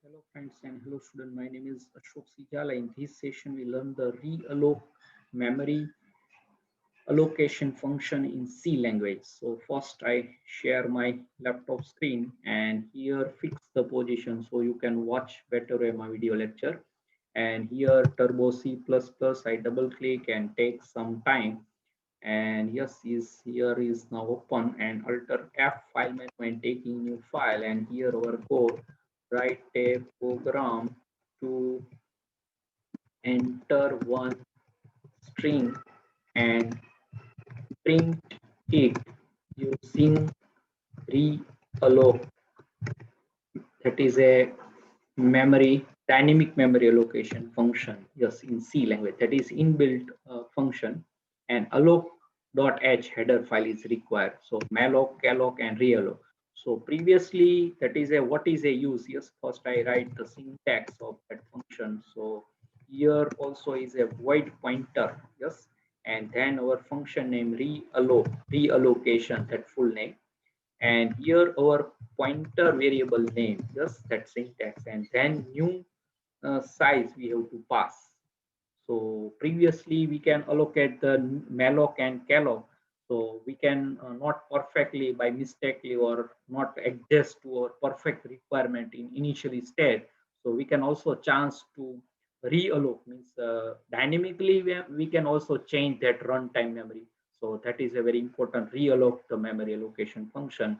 Hello friends and hello student. My name is Ashok Sijala. In this session, we learn the reallocate memory allocation function in C language. So first I share my laptop screen and here fix the position so you can watch better my video lecture. And here Turbo C++, I double click and take some time. And yes, is here is now open and alter F file menu when taking new file. And here our code write a program to enter one string and print it using reallocate, that is a memory dynamic memory allocation function, yes, in C language, that is inbuilt function. And alloc.h header file is required, so malloc, calloc and realloc. So previously, that is a what is a use, yes, first I write the syntax of that function. So here also is a void pointer, yes, and then our function name reallocation, that full name. And here our pointer variable name, yes, that syntax, and then new size we have to pass. So previously we can allocate the malloc and calloc, so we can not perfectly by mistakenly or not adjust to our perfect requirement in initially state. So we can also chance to reallocate, means dynamically we can also change that runtime memory. So that is a very important reallocate the memory allocation function.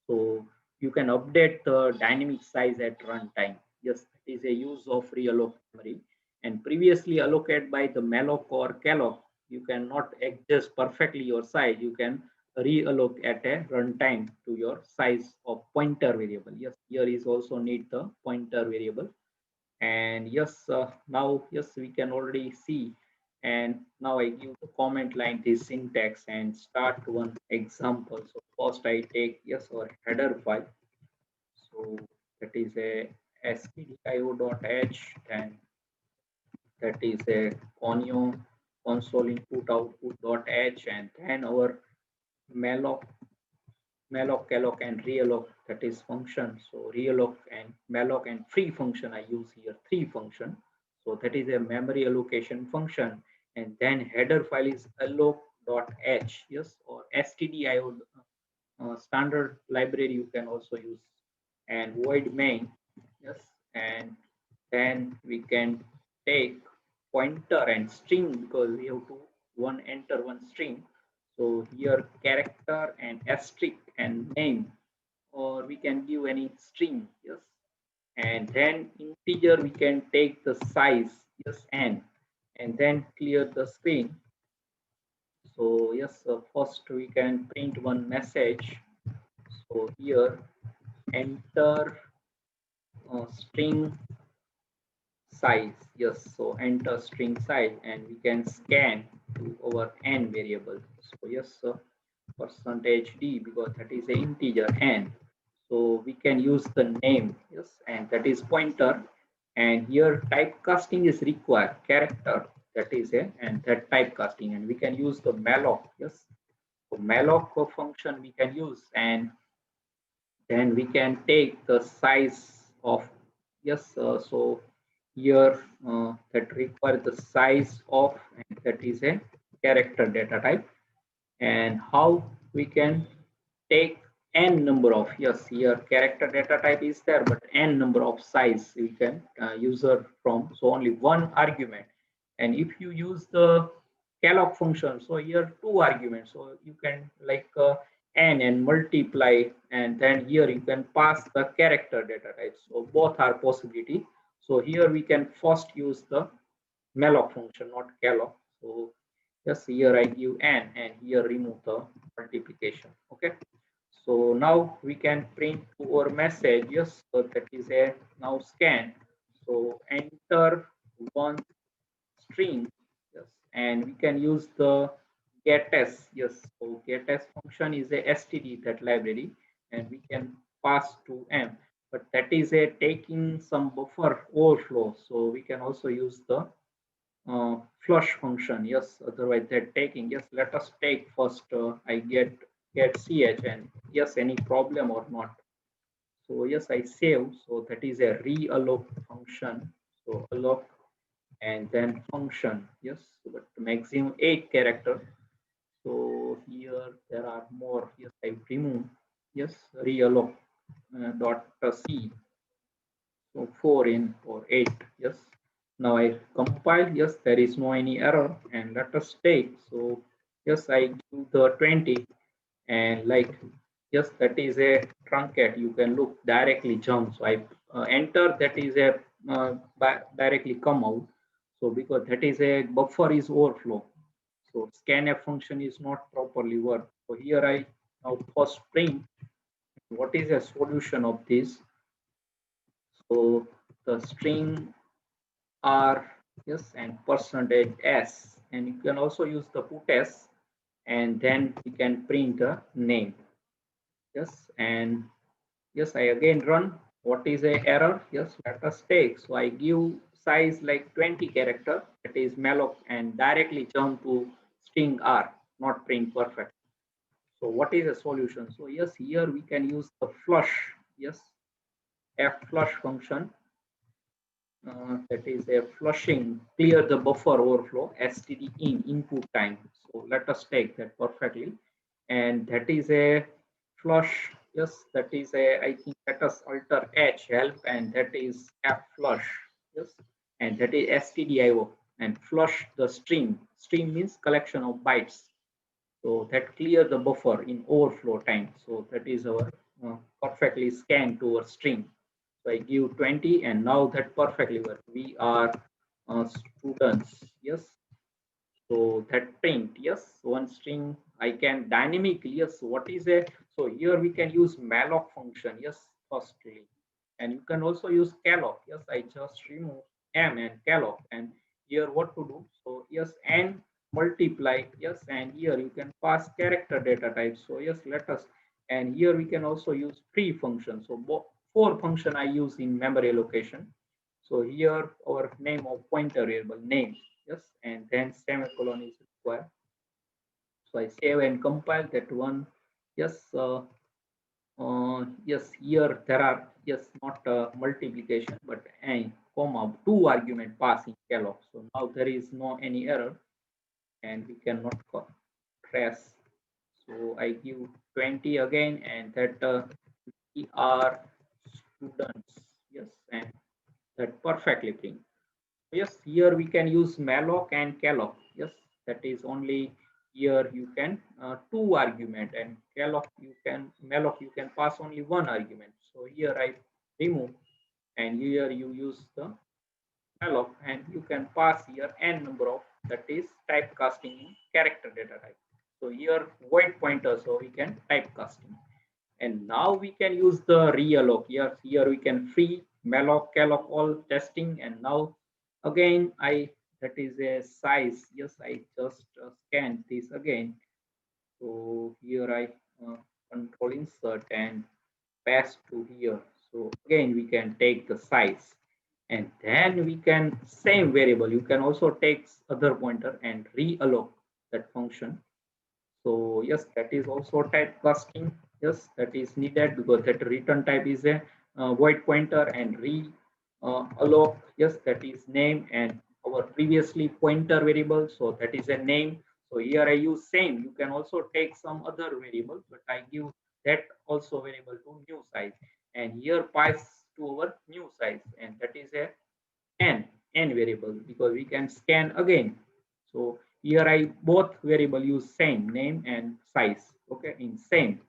So you can update the dynamic size at runtime. Yes, it is a use of reallocate memory. And previously allocated by the malloc or calloc, you cannot adjust perfectly your size. You can reallocate at a runtime to your size of pointer variable. Yes, here is also need the pointer variable. And yes, now yes, we can already see. And now I give the comment line this syntax and start one example. So first I take, yes, our header file. So that is a stdio.h, and that is a conio console input output.h, and then our malloc, calloc and realloc, that is function. So realloc and malloc and free function, I use here three function. So that is a memory allocation function. And then header file is alloc.h, yes, or stdio, standard library you can also use. And void main, yes, and then we can take pointer and string, because we have to one enter one string. So here character and asterisk and name, or we can give any string, yes. And then integer we can take the size, yes, and then clear the screen. So yes, first we can print one message. So here enter string size, yes, so enter string size, and we can scan to our n variable. So yes, percentage d, because that is a integer n. So we can use the name, yes, and that is pointer. And here typecasting is required, character, that is a, and that typecasting. And we can use the malloc, yes, so malloc function we can use. And then we can take the size of, yes, so here that require the size of, and that is a character data type. And how we can take n number of, yes, here character data type is there, but n number of size we can user from, so only one argument. And if you use the calloc function, so here two arguments, so you can like n and multiply, and then here you can pass the character data type, so both are possibility. So here we can first use the malloc function, not calloc. So yes, here I give n and here remove the multiplication. Okay. So now we can print to our message. Yes, so that is a now scan. So enter one string. Yes, and we can use the getS. Yes, so getS function is a std, that library, and we can pass to m. But that is a taking some buffer overflow. So we can also use the flush function, yes, otherwise that taking, yes, let us take first I get ch, and yes, any problem or not. So yes, I save. So that is a realloc function. So alloc and then function. Yes, but maximum 8 character. So here there are more. Yes, I remove. Yes, realloc dot c. So 4 in or 8. Yes. Now I compile. Yes, there is no any error. And let us take. So yes, I do the 20 and like yes, that is a truncate. You can look directly jump. So I enter. That is a directly come out. So because that is a buffer is overflow. So scanf function is not properly work. So here I now first print. What is a solution of this? So the string R, yes, and percentage S, and you can also use the put S, and then we can print the name. Yes, and yes, I again run. What is a error? Yes, let us take. So I give size like 20 character, that is malloc, and directly jump to string R, not print perfect. So what is a solution? So yes, here we can use the flush. Yes, f flush function. That is a flushing, clear the buffer overflow, std in input time. So let us take that perfectly. And that is a flush. Yes, that is a, I think let us alter h help, and that is f flush. Yes, and that is stdio and flush the string. String means collection of bytes. So that clear the buffer in overflow time. So that is our perfectly scan to our string. So I give 20 and now that perfectly work. We are students. Yes. So that print, yes, one string I can dynamically, yes, what is a, so here we can use malloc function, yes, firstly. And you can also use calloc, yes, I just remove m and calloc and here what to do. So yes, and multiply, yes, and here you can pass character data type. So yes, let us, and here we can also use free function. So four function I use in memory allocation. So here our name of pointer variable name, yes, and then semicolon is required. So I save and compile that one. Yes, yes, here there are, yes, not multiplication, but a comma, two argument passing calloc. So now there is no any error and we cannot trace. So I give 20 again and that we are students, yes, and that perfectly print. Yes, here we can use malloc and calloc. Yes, that is only here you can two argument and calloc you can malloc you can pass only one argument. So here I remove and here you use the malloc and you can pass here n number of that is typecasting in character data type. So here void pointer so we can typecasting. And now we can use the realloc. Here we can free malloc, calloc all testing. And now again, that is a size. Yes, I just scan this again. So here I control insert and pass to here. So again, we can take the size and then we can same variable. You can also take other pointer and realloc that function. So yes, that is also typecasting. Yes, that is needed because that return type is a void pointer and alloc. Yes, that is name and our previously pointer variable. So that is a name. So here I use same. You can also take some other variable, but I give that also variable to new size. And here pass to our new size, and that is a n variable because we can scan again. So here I both variable use same name and size. Okay, in same.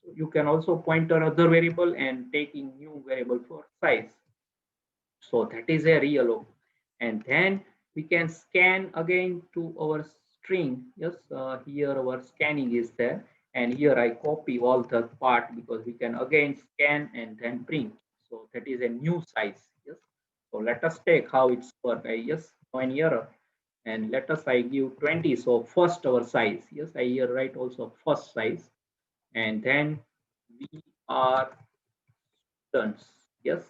So you can also pointer other variable and taking new variable for size. So that is a realloc. And then we can scan again to our string. Yes, here our scanning is there. And here I copy all the part because we can again scan and then print. So that is a new size. Yes. So let us take how it's work. Yes, no any error. And let us I give 20. So first our size. Yes, I here write also first size. And then we are done. Yes,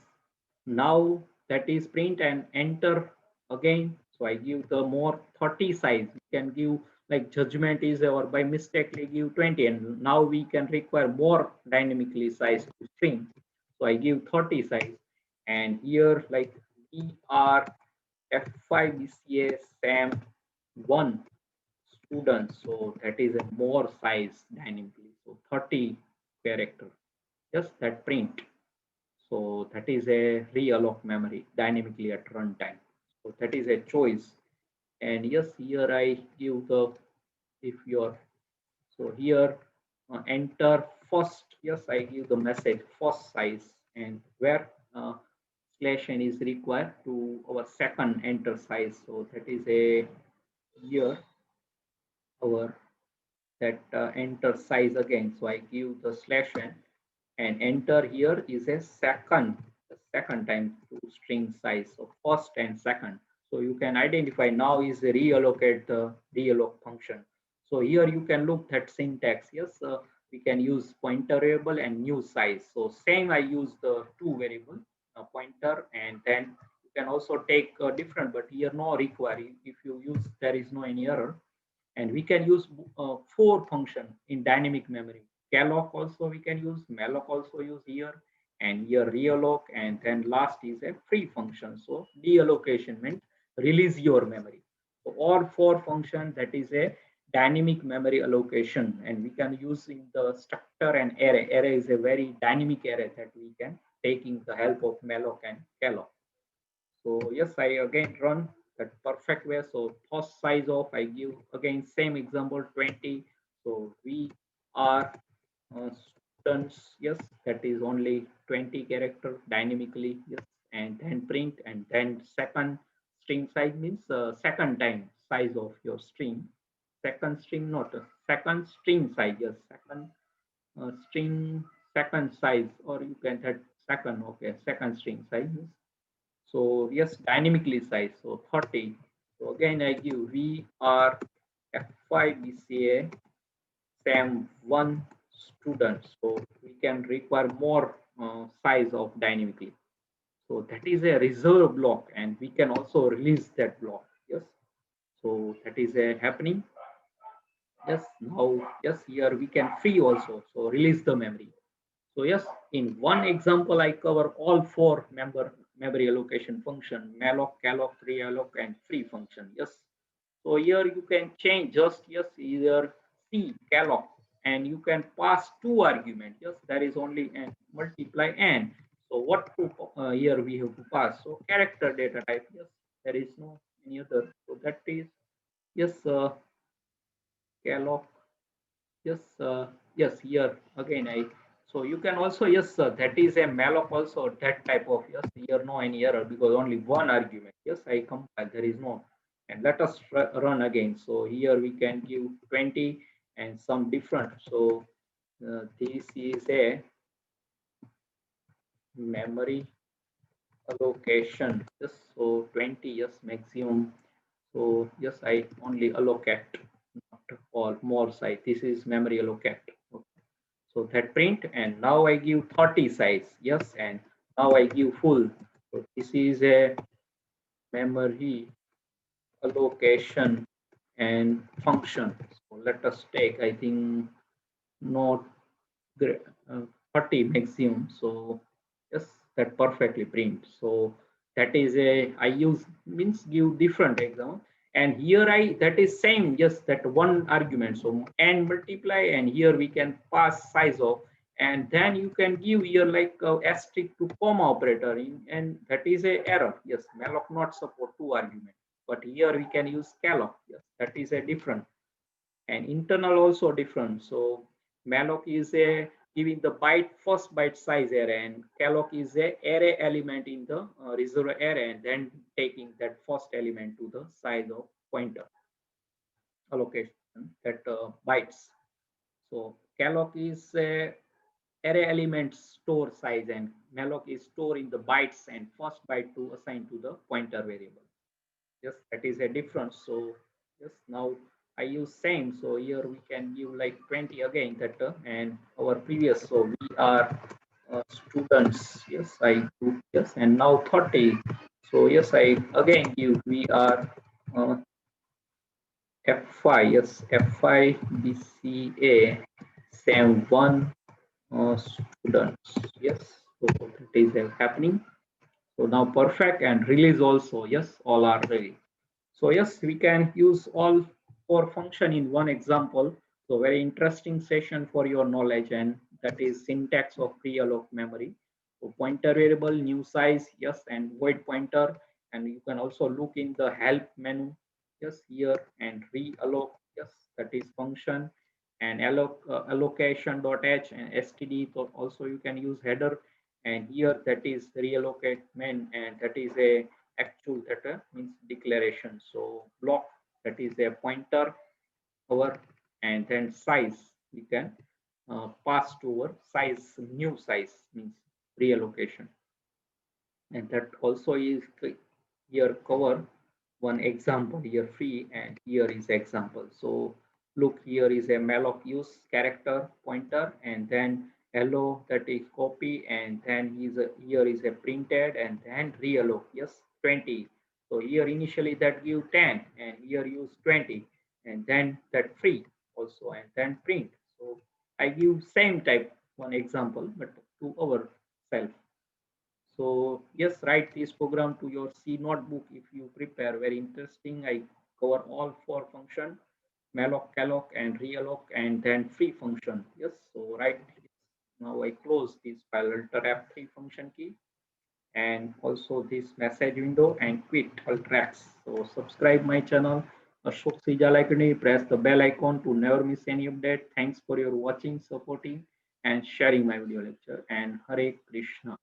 now that is print and enter again. So I give the more 30 size. We can give like judgment is or by mistakenly give 20 and now we can require more dynamically sized string. So I give 30 size, and here like we are F5 BCA SAM 1 students, so that is a more size dynamically, so 30 character, just that print. So that is a realloc memory dynamically at runtime. So that is a choice. And yes, here I give the, if you're, so here enter first, yes, I give the message first size, and where slash n is required to our second enter size. So that is a here our that enter size again. So I give the slash n, and enter here is a second, the second time to string size, so first and second. So you can identify now is the reallocate the realloc function. So here you can look at syntax. Yes, we can use pointer variable and new size. So same I use the two variable pointer, and then you can also take different, but here no require. If you use, there is no any error. And we can use four function in dynamic memory. Calloc also we can use, malloc also use here, and here realloc, and then last is a free function. So deallocation means release your memory. So all four functions, that is a dynamic memory allocation, and we can use in the structure and array. Array is a very dynamic array that we can taking the help of malloc and calloc. So yes, I again run that perfect way. So first size of I give again same example 20. So we are students. Yes, that is only 20 character dynamically. Yes, and then print, and then second string size means second time size of your string. Second string, not second string size. Yes, second string second size, or you can set second. Okay, second string size. Yes. So yes, dynamically size, so 30. So again, I give V R F5 BCA SAM 1 student. So we can require more size of dynamically. So that is a reserve block, and we can also release that block. Yes. So that is a happening. Yes. Now, yes, here we can free also. So release the memory. So yes, in one example, I cover all four memory allocation function: malloc, calloc, realloc, and free function. Yes. So here you can change just yes either C calloc, and you can pass two arguments. Yes, there is only an multiply and. So what to here we have to pass? So character data type. Yes, there is no any other. So that is yes calloc. Yes, yes, here again I, so you can also, yes, that is a malloc also, that type of, yes, here no any error because only one argument. Yes, I compile, there is no, and let us run again. So here we can give 20 and some different. So this is a memory allocation. Yes, so 20, yes, maximum. So yes, I only allocate, not all more size. This is memory allocate. Okay. So that print, and now I give 30 size. Yes, and now I give full. So this is a memory allocation and function. So let us take, I think, not 30 maximum. So yes, that perfectly print. So that is a, I use means give different example, and here I, that is same, yes, that one argument. So and multiply, and here we can pass size of, and then you can give here like asterisk to comma operator in, and that is a error. Yes, malloc not support two argument, but here we can use calloc. Yes, that is a different, and internal also different. So malloc is a giving the byte first byte size array, and calloc is a array element in the reserve array, and then taking that first element to the size of pointer allocation, that bytes. So calloc is a array element store size, and malloc is store in the bytes and first byte to assign to the pointer variable. Yes, that is a difference. So yes, now I use same. So here we can give like 20 again, that and our previous, so we are students. Yes, I do. Yes, and now 30. So yes, I again give, we are uh, F5. Yes, F5 BCA same one students. Yes, So that is happening. So now perfect and release also. Yes, all are ready. So yes, we can use all four function in one example. So very interesting session for your knowledge, and that is syntax of realloc memory. So pointer variable, new size, yes, and void pointer. And you can also look in the help menu, yes, here, and realloc, yes, that is function, and allocation.h and std. So also you can use header, and here that is reallocate main, and that is a actual, that means declaration. So block, that is a pointer over, and then size we can pass to our size, new size means reallocation. And that also is here cover one example here free, and here is example. So look, here is a malloc use character pointer, and then hello, that is copy, and then here is a printed, and then realloc, yes, 20. So here initially that give 10, and here use 20, and then that free also, and then print. So I give same type one example but to ourself. So yes, write this program to your C notebook if you prepare. Very interesting. I cover all four function, malloc, calloc, and realloc, and then free function. Yes, so right now I close this file, Alt F3 function key, and also this message window, and quit Alt X. So subscribe my channel, Ashok Sijalakani. Press the bell icon to never miss any update. Thanks for your watching, supporting, and sharing my video lecture. And Hare Krishna.